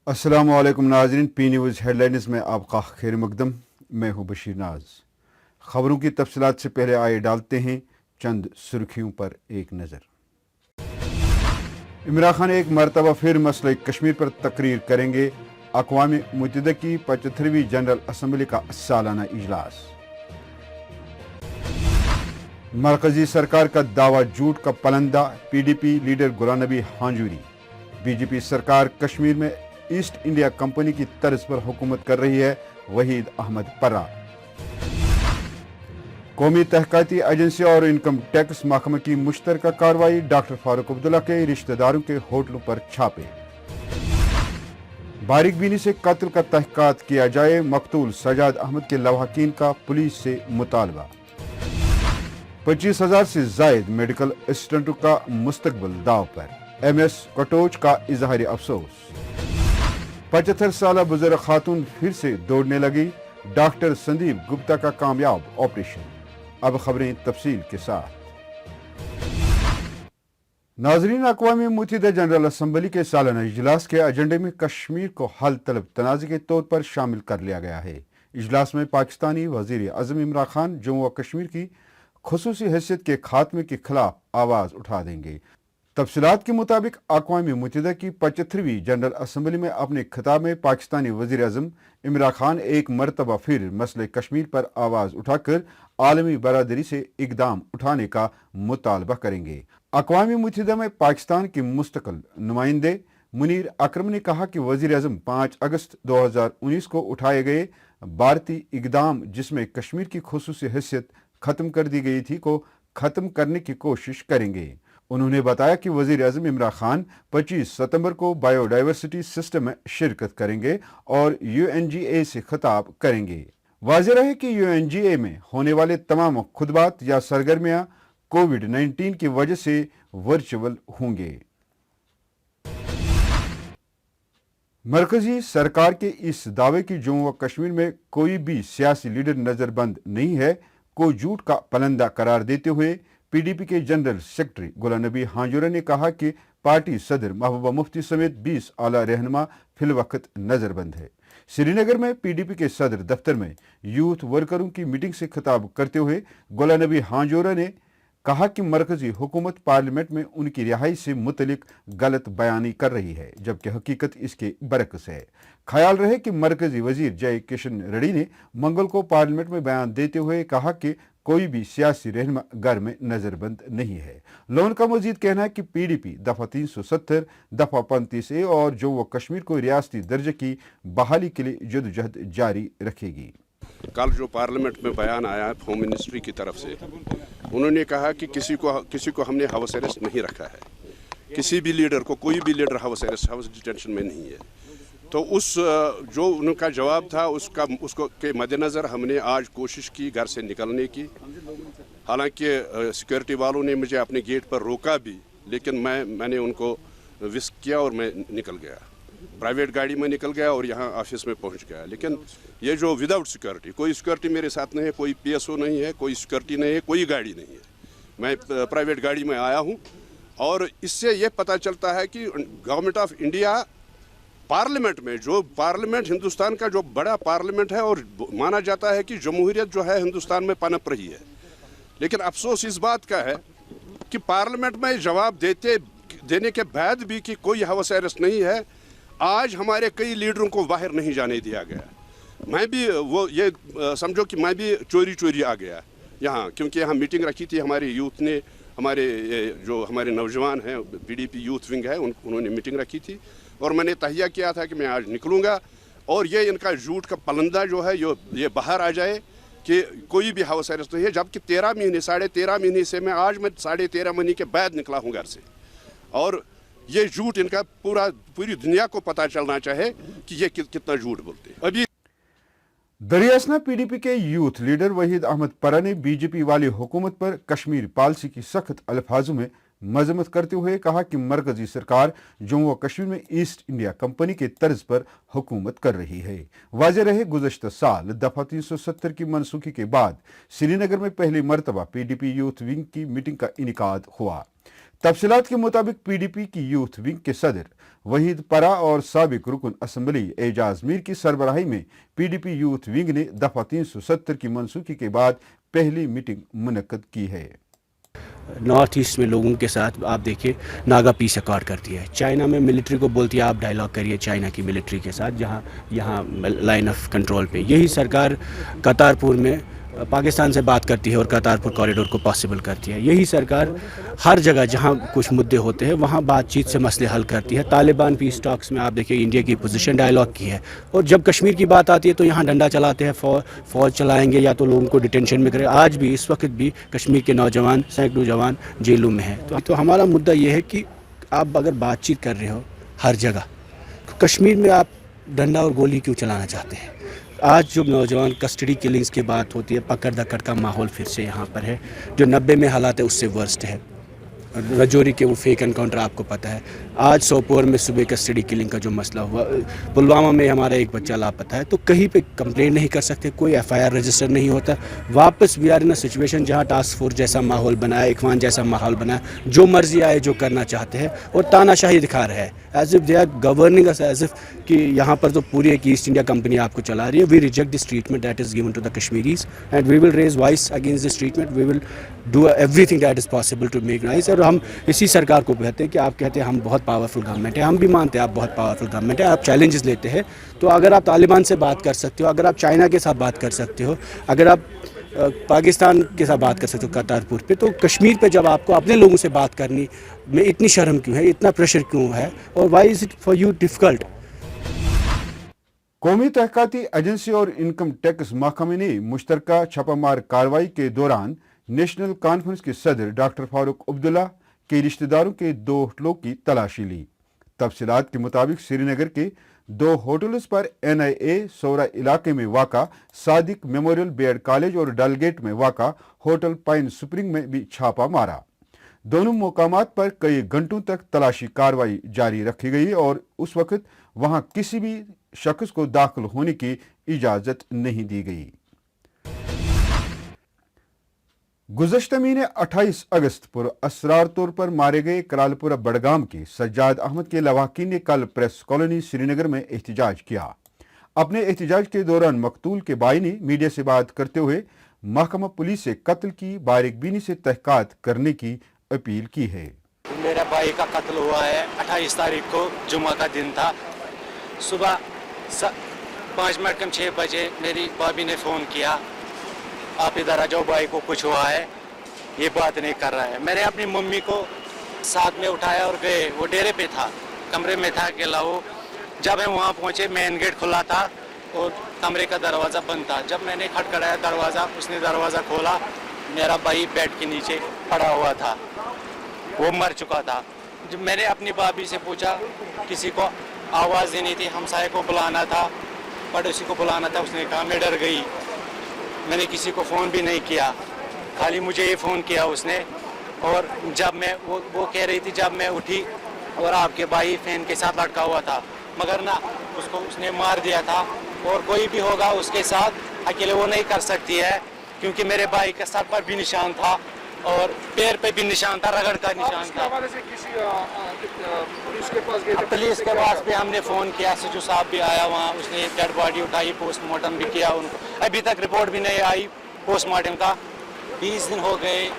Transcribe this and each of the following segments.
अस्सलाम वालेकुम नाज़रीन, पी न्यूज़ हेडलाइंस में आपका खैर मकदम। मैं हूं बशीर नाज। खबरों की तफसीलात से पहले आइए डालते हैं चंद सुर्खियों पर एक नज़र। इमरान खान एक मरतबा फिर मसले कश्मीर पर तकरीर करेंगे। अक़वाम मुत्तहिदा की 75वीं जनरल असम्बली का सालाना इजलास। मरकजी सरकार का दावा झूठ का पलंदा, PDP leader Ghulam Nabi हांजूरी। BJP सरकार कश्मीर में ईस्ट इंडिया कंपनी की तर्ज पर हुकूमत कर रही है, वहीद अहमद पर्रा। कौमी तहकीकाती एजेंसी और इनकम टैक्स महकमे की मुश्तरका कार्रवाई, डॉक्टर फारूक अब्दुल्ला के रिश्तेदारों के होटलों पर छापे। बारीक बीनी से कत्ल का तहकीकात किया जाए, मकतूल सजाद अहमद के लवाहकीन का पुलिस से मुतालबा। 25,000 से जायद मेडिकल असिस्टेंटों का मुस्तकबिल दाव पर, MS कटोच का इजहार अफसोस। 75 साल बुजुर्ग खातून फिर से दौड़ने लगी, डॉक्टर संदीप गुप्ता का कामयाब ऑपरेशन। अब खबरें तफसील के साथ। नाजरीन, अक़वाम मुत्तहिदा जनरल असम्बली के सालाना इजलास के एजेंडे में कश्मीर को हल तलब तनाज़े के तौर पर शामिल कर लिया गया है। इजलास में पाकिस्तानी वज़ीर आज़म इमरान खान जम्मू व कश्मीर की खुसूसी हैसियत के खात्मे के खिलाफ आवाज़ उठा देंगे। तफसीलात के मुताबिक अक़वाम मुत्तहिदा की 75वीं जनरल असम्बली में अपने खिताब में पाकिस्तानी वज़ीर आज़म इमरान खान एक मरतबा फिर मसले कश्मीर पर आवाज़ उठाकर आलमी बरादरी से इक़दाम उठाने का मुतालबा करेंगे। अक़वाम मुत्तहिदा में पाकिस्तान के मुस्तक़िल नुमाइंदे मुनीर अकरम ने कहा कि वज़ीर आज़म 5 अगस्त 2019 को उठाए गए भारतीय इक़दाम, जिसमें कश्मीर की खुसूसी हैसियत ख़त्म कर दी गई थी, को ख़त्म करने की कोशिश करेंगे। उन्होंने बताया कि वज़ीर आज़म इमरान खान 25 सितंबर को बायोडाइवर्सिटी सिस्टम में शिरकत करेंगे और UNGA से खिताब करेंगे। वाज़ेह रहे कि UNGA में होने वाले तमाम खुतबात या सरगर्मियां कोविड-19 की वजह से वर्चुअल होंगे। मरकजी सरकार के इस दावे की जम्मू व कश्मीर में कोई भी सियासी लीडर नजरबंद नहीं है को झूठ का पलंदा करार देते हुए PDP के जनरल सेक्रेटरी गुलाम नबी हांजूरी ने कहा कि पार्टी सदर महबूबा मुफ्ती समेत 20 आला रहनुमा फिलवक्त नजरबंद है। श्रीनगर में PDP के सदर दफ्तर में यूथ वर्करों की मीटिंग से खिताब करते हुए गुलाम नबी हांजूरी ने कहा कि मरकजी हुकूमत पार्लियामेंट में उनकी रिहाई से मुतलिक गलत बयानी कर रही है, जबकि हकीकत इसके बरक्स है। ख्याल रहे कि मरकजी वजीर जय किशन रेड्डी ने मंगल को पार्लियामेंट में बयान देते हुए कहा कि कोई भी सियासी रहनुमा घर में नजरबंद नहीं है। लोन का मजीद कहना है कि PDP दफा 370, दफा 35A और जम्मू कश्मीर को रियासती दर्जे की बहाली के लिए जदोजहद जारी रखेगी। कल जो पार्लियामेंट में बयान आया होम मिनिस्ट्री की तरफ से, उन्होंने कहा कि किसी को हमने हाउस अरेस्ट नहीं रखा है, किसी भी लीडर को, कोई भी leader house arrest, house detention में नहीं है। तो उस जो उनका जवाब था उसको के मद्देनज़र हमने आज कोशिश की घर से निकलने की। हालांकि सिक्योरिटी वालों ने मुझे अपने गेट पर रोका भी, लेकिन मैंने उनको विस्क किया और मैं निकल गया, प्राइवेट गाड़ी में निकल गया और यहाँ ऑफिस में पहुँच गया। लेकिन ये जो विदाउट सिक्योरिटी, कोई सिक्योरिटी मेरे साथ नहीं है, कोई PSO नहीं है, कोई सिक्योरिटी नहीं है, कोई गाड़ी नहीं है, मैं प्राइवेट गाड़ी में आया हूँ। और इससे ये पता चलता है कि गवर्नमेंट ऑफ इंडिया पार्लियामेंट में, जो पार्लियामेंट हिंदुस्तान का जो बड़ा पार्लियामेंट है और माना जाता है कि जमहूरियत जो है हिंदुस्तान में पनप रही है, लेकिन अफसोस इस बात का है कि पार्लियामेंट में जवाब देने के बाद भी कि कोई हाउस अरेस्ट नहीं है, आज हमारे कई लीडरों को बाहर नहीं जाने दिया गया। मैं भी ये समझो कि मैं भी चोरी आ गया यहाँ, क्योंकि यहाँ मीटिंग रखी थी हमारे यूथ ने, जो हमारे नौजवान हैं, PDP यूथ विंग है, उन्होंने मीटिंग रखी थी और मैंने तहिया किया था कि मैं आज निकलूँगा और ये इनका झूठ का पलंदा जो है ये बाहर आ जाए कि कोई भी हाउस अरेस्ट नहीं है, जबकि 13 महीने, 13.5 महीने से मैं 13.5 महीने के बाद निकला हूँ घर से। और ये झूठ इनका पूरी दुनिया को पता चलना चाहे कि ये कितना झूठ बोलते हैं। अभी दरियासना PDP के यूथ लीडर वहीद अहमद पर्रा ने BJP वाली हुकूमत पर कश्मीर पॉलिसी की सख्त अल्फाजों में मजम्मत करते हुए कहा कि मरकजी सरकार जम्मू व कश्मीर में ईस्ट इंडिया कंपनी के तर्ज पर हुकूमत कर रही है। वाज़ेह रहे गुज़श्ता साल दफा 370 की मनसूखी के बाद श्रीनगर में पहली मरतबा PDP यूथ विंग की मीटिंग का इनेकाद हुआ। तफसीलात के मुताबिक PDP की यूथ विंग के सदर वहीद परा और साबिक रुकन असम्बली एजाज मीर की सरबराही में PDP यूथ विंग ने दफा 370 की मनसूखी के बाद पहली मीटिंग मुनक्कद की है। नॉर्थ ईस्ट में लोगों के साथ आप देखिए नागा पीस अकॉर्ड करती है। चाइना में मिलिट्री को बोलती है आप डायलॉग करिए चाइना की मिलिट्री के साथ, जहाँ यहाँ लाइन ऑफ कंट्रोल पे। यही सरकार करतारपुर में पाकिस्तान से बात करती है और करतारपुर कॉरिडोर को पॉसिबल करती है। यही सरकार हर जगह जहाँ कुछ मुद्दे होते हैं वहाँ बातचीत से मसले हल करती है। तालिबान पीस टॉक्स में आप देखिए इंडिया की पोजीशन डायलॉग की है, और जब कश्मीर की बात आती है तो यहाँ डंडा चलाते हैं, फौज चलाएंगे या तो लोगों को डिटेंशन में करें। आज भी इस वक्त भी कश्मीर के नौजवान सैकड़ों जवान जेलों में हैं। तो हमारा मुद्दा ये है कि आप अगर बातचीत कर रहे हो हर जगह, कश्मीर में आप डंडा और गोली क्यों चलाना चाहते हैं? आज जो नौजवान कस्टडी किलिंग्स की बात होती है, पकड़ दकड़ का माहौल फिर से यहाँ पर है। जो 90 में हालात है उससे वर्स्ट है। रजौरी के वो फेक एनकाउंटर आपको पता है। आज सोपोर में सुबह कस्टडी किलिंग का जो मसला हुआ, पुलवामा में हमारा एक बच्चा लापता है, तो कहीं पे कंप्लेंट नहीं कर सकते, कोई FIR रजिस्टर नहीं होता। वापस we are in a situation जहाँ टास्क फोर्स जैसा माहौल बनाया, इखवान जैसा माहौल बनाया, जो मर्जी आए जो करना चाहते हैं और तानाशाही दिखा रहे हैं, as if they are governing us, as if कि यहाँ पर तो पूरी एक ईस्ट इंडिया कंपनी आपको चला रही है। We reject this treatment that is given to the Kashmiris and we will raise voice against this treatment. We will do everything that is possible to make rise. और हम इसी सरकार को कहते हैं कि आप कहते हैं हम बहुत पावरफुल गवर्नमेंट है, हम भी मानते हैं आप बहुत पावरफुल गवर्नमेंट है, आप चैलेंजेस लेते हैं। तो अगर आप तालिबान से बात कर सकते हो, अगर आप चाइना के साथ बात कर सकते हो, अगर आप पाकिस्तान के साथ बात कर सकते हो करतारपुर पे, तो कश्मीर पे जब आपको अपने लोगों से बात करनी में इतनी शर्म क्यों है, इतना प्रेशर क्यों है, और why is it for you difficult? कौमी तहकाती एजेंसी और इनकम टैक्स महकमे ने मुश्तरका छापामार कार्रवाई के दौरान नेशनल कॉन्फ्रेंस के सदर डॉक्टर फारूक अब्दुल्ला के रिश्तेदारों के 2 होटलों की तलाशी ली। तफसीलात के मुताबिक श्रीनगर के 2 होटलों पर NIA सौरा इलाके में वाक़ा सादिक मेमोरियल बीएड कॉलेज और डलगेट में वाक़ा होटल पाइन स्प्रिंग में भी छापा मारा। दोनों मुकामात पर कई घंटों तक तलाशी कार्रवाई जारी रखी गई और उस वक्त वहां किसी भी शख्स को दाखिल होने की इजाजत नहीं दी गई। गुज़श्ता महीने 28 अगस्त पर असरार तौर पर मारे गए करालपुरा बड़गाम के सज्जाद अहमद के लवाकिन ने कल प्रेस कॉलोनी श्रीनगर में एहतजाज किया। अपने एहतजाज के दौरान मकतूल के भाई ने मीडिया से बात करते हुए महकमा पुलिस से कत्ल की बारीकबीनी से तहकीकात करने की अपील की है। मेरा भाई का कत्ल हुआ है 28 तारीख को, जुम्मा का दिन था। सुबह 5 मिनट कम 6 बजे मेरी भाभी ने फ़ोन किया, आप इधर आ जाओ, भाई को कुछ हुआ है, ये बात नहीं कर रहा है। मैंने अपनी मम्मी को साथ में उठाया और गए। वो डेरे पे था, कमरे में था अकेला वो। जब हम वहाँ पहुँचे मेन गेट खुला था और कमरे का दरवाज़ा बंद था। जब मैंने खटखटाया दरवाज़ा, उसने दरवाज़ा खोला, मेरा भाई बेड के नीचे पड़ा हुआ था, वो मर चुका था। जब मैंने अपनी भाभी से पूछा, किसी को आवाज़ देनी थी, हमसाये को बुलाना था, पड़ोसी को बुलाना था, उसने कहा मैं डर गई। मैंने किसी को फ़ोन भी नहीं किया, खाली मुझे ये फ़ोन किया उसने। और जब मैं वो कह रही थी, जब मैं उठी और आपके भाई फैन के साथ लटका हुआ था, मगर ना उसको उसने मार दिया था। और कोई भी होगा उसके साथ, अकेले वो नहीं कर सकती है, क्योंकि मेरे भाई के सर पर भी निशान था और पैर पे भी निशान था, रगड़ का निशान था। पुलिस के पास भी हमने फ़ोन किया, सजू साहब भी आया वहाँ, उसने डेड बॉडी उठाई, पोस्टमार्टम भी किया उनको। अभी तक रिपोर्ट भी नहीं आई पोस्टमार्टम का। 20 दिन हो गए,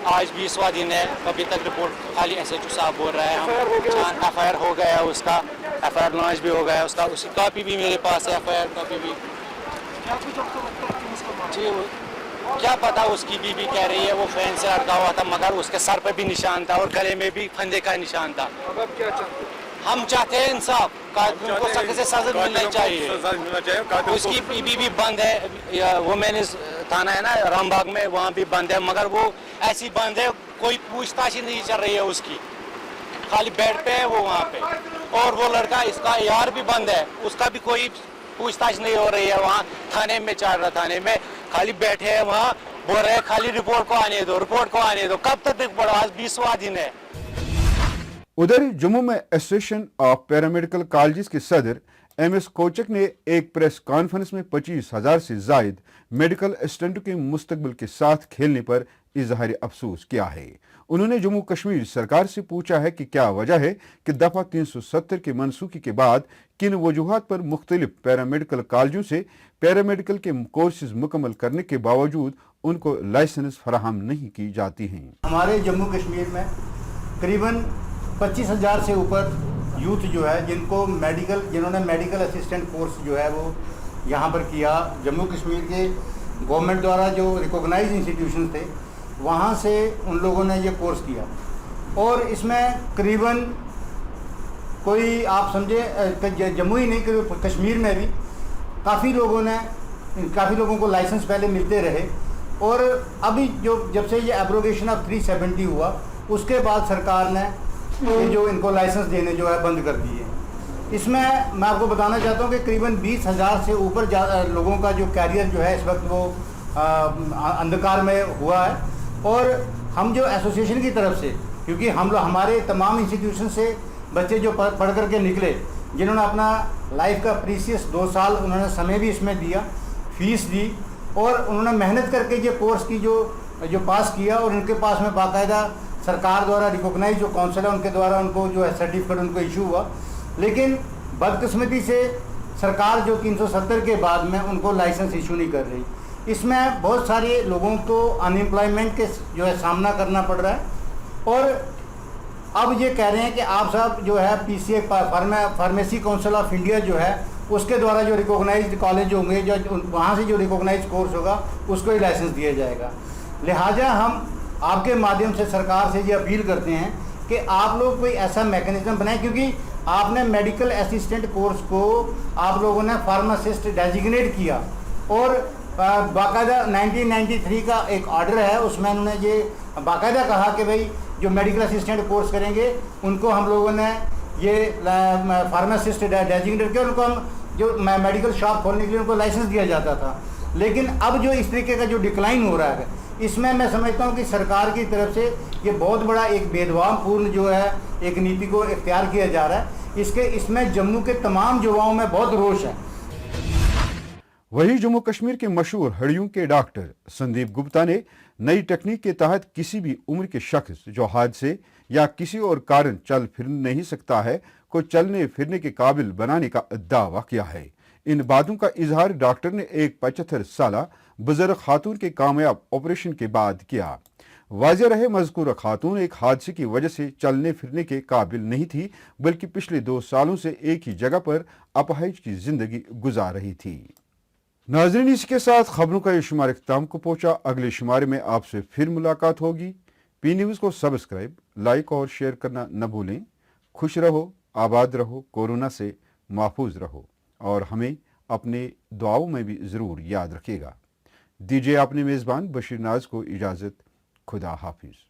आज 20वां दिन है, अभी तक रिपोर्ट खाली SHO साहब बोल रहे हैं। हम FIR हो गया उसका, FIR लॉन्च भी हो गया उसका, उसकी कॉपी भी मेरे पास है, FIR कॉपी भी। जी क्या पता, उसकी बीवी कह रही है वो फैन से अटका हुआ था, मगर उसके सर पे भी निशान था और गले में भी फंदे का निशान था। अब आप क्या चाहते हैं? हम चाहते हैं इंसाफ, कातिल को सख्त से सजा मिलना चाहिए। उसकी बीवी भी बंद है, वो मैंने थाना है ना रामबाग में, वहाँ भी बंद है, मगर वो ऐसी बंद है, कोई पूछताछ ही नहीं चल रही है उसकी, खाली बेड पे है वो वहाँ पे। और वो लड़का, इसका यार भी बंद है, उसका भी कोई पूछताछ नहीं हो रही है। वहाँ थाने में, चार थाने में खाली बैठे हैं, वहाँ बोल रहे हैं खाली रिपोर्ट को आने दो, रिपोर्ट को आने दो। कब तक रिपोर्ट? आज 20वां दिन है। उधर जम्मू में एसोसिएशन ऑफ पैरामेडिकल कॉलेजेस के सदर MS कोचक ने एक प्रेस कॉन्फ्रेंस में 25,000 से जायद मेडिकल स्टूडेंटों के मुस्तकबिल के साथ खेलने पर इजहार अफसोस किया है। उन्होंने जम्मू कश्मीर सरकार से पूछा है कि क्या वजह है कि दफा 370 की मनसूखी के बाद किन वजूहात पर मुख्तलिफ पैरामेडिकल कॉलेजों से पैरामेडिकल के कोर्सेज मुकम्मल करने के बावजूद उनको लाइसेंस फराहम नहीं की जाती हैं। हमारे जम्मू कश्मीर में करीबन 25,000 से ऊपर यूथ जो है जिन्होंने मेडिकल असिस्टेंट कोर्स जो है वो यहाँ पर किया। जम्मू कश्मीर के गवर्नमेंट द्वारा जो रिकॉग्नाइज इंस्टीट्यूशन थे वहाँ से उन लोगों ने ये कोर्स किया और इसमें करीबन कोई आप समझे जम्मू ही नहीं करीब कश्मीर में भी काफ़ी लोगों को लाइसेंस पहले मिलते रहे और अभी जब से ये एब्रोगेशन ऑफ 370 हुआ उसके बाद सरकार ने ये जो इनको लाइसेंस देने जो है बंद कर दिए। इसमें मैं आपको बताना चाहता हूँ कि करीबन 20,000 से ऊपर लोगों का जो कैरियर जो है इस वक्त वो अंधकार में हुआ है और हम जो एसोसिएशन की तरफ से, क्योंकि हमारे तमाम इंस्टीट्यूशन से बच्चे जो पढ़ करके निकले, जिन्होंने अपना लाइफ का प्रीसियस 2 साल उन्होंने समय भी इसमें दिया, फीस दी और उन्होंने मेहनत करके ये कोर्स की जो पास किया और उनके पास में बाकायदा सरकार द्वारा रिकॉग्नाइज जो काउंसिल है उनके द्वारा उनको जो है सर्टिफिकेट उनको इशू हुआ। लेकिन बदकिस्मती से सरकार जो 370 के बाद में उनको लाइसेंस इशू नहीं कर रही। इसमें बहुत सारे लोगों को अनएम्प्लॉयमेंट के जो है सामना करना पड़ रहा है और अब ये कह रहे हैं कि आप साहब जो है PCA pharmacy council of India जो है उसके द्वारा जो रिकॉग्नाइज्ड कॉलेज होंगे, जो वहाँ से जो रिकॉग्नाइज्ड कोर्स होगा उसको ही लाइसेंस दिया जाएगा। लिहाजा हम आपके माध्यम से सरकार से ये अपील करते हैं कि आप लोग कोई ऐसा मैकेनिज्म बनाएं, क्योंकि आपने मेडिकल असिस्टेंट कोर्स को आप लोगों ने फार्मासिस्ट डेजिग्नेट किया और बाकायदा 1993 का एक ऑर्डर है उसमें उन्होंने ये बाकायदा कहा कि भाई जो मेडिकल असिस्टेंट कोर्स करेंगे उनको हम लोगों ने ये फार्मासिस्ट डेजिग्नेट किया, उनको हम जो मेडिकल शॉप खोलने के लिए उनको लाइसेंस दिया जाता था। लेकिन अब जो इस तरीके का जो डिक्लाइन हो रहा है इसमें मैं समझता हूँ कि सरकार की तरफ से ये बहुत बड़ा एक भेदभावपूर्ण जो है एक नीति को इख्तियार किया जा रहा है। इसमें जम्मू के तमाम युवाओं में बहुत रोष है। वहीं जम्मू कश्मीर के मशहूर हड्डियों के डॉक्टर संदीप गुप्ता ने नई टेक्निक के तहत किसी भी उम्र के शख्स जो हादसे या किसी और कारण चल फिर नहीं सकता है को चलने फिरने के काबिल बनाने का दावा किया है। इन बातों का इजहार डॉक्टर ने एक 75 साला बुजुर्ग खातून के कामयाब ऑपरेशन के बाद किया। वाज़ेह रहे मज़कूरा खातून एक हादसे की वजह से चलने फिरने के काबिल नहीं थी, बल्कि पिछले 2 सालों से एक ही जगह पर अपाहिज की जिंदगी गुजार रही थी। नाज़रीन, इसके साथ खबरों का ये शुमार इख्तिताम को पहुंचा। अगले शुमारे में आपसे फिर मुलाकात होगी। पी न्यूज़ को सब्सक्राइब, लाइक और शेयर करना न भूलें। खुश रहो, आबाद रहो, कोरोना से महफूज रहो और हमें अपने दुआओं में भी ज़रूर याद रखिएगा। दीजिए अपने मेज़बान बशीर नाज को इजाज़त। खुदा हाफिज़।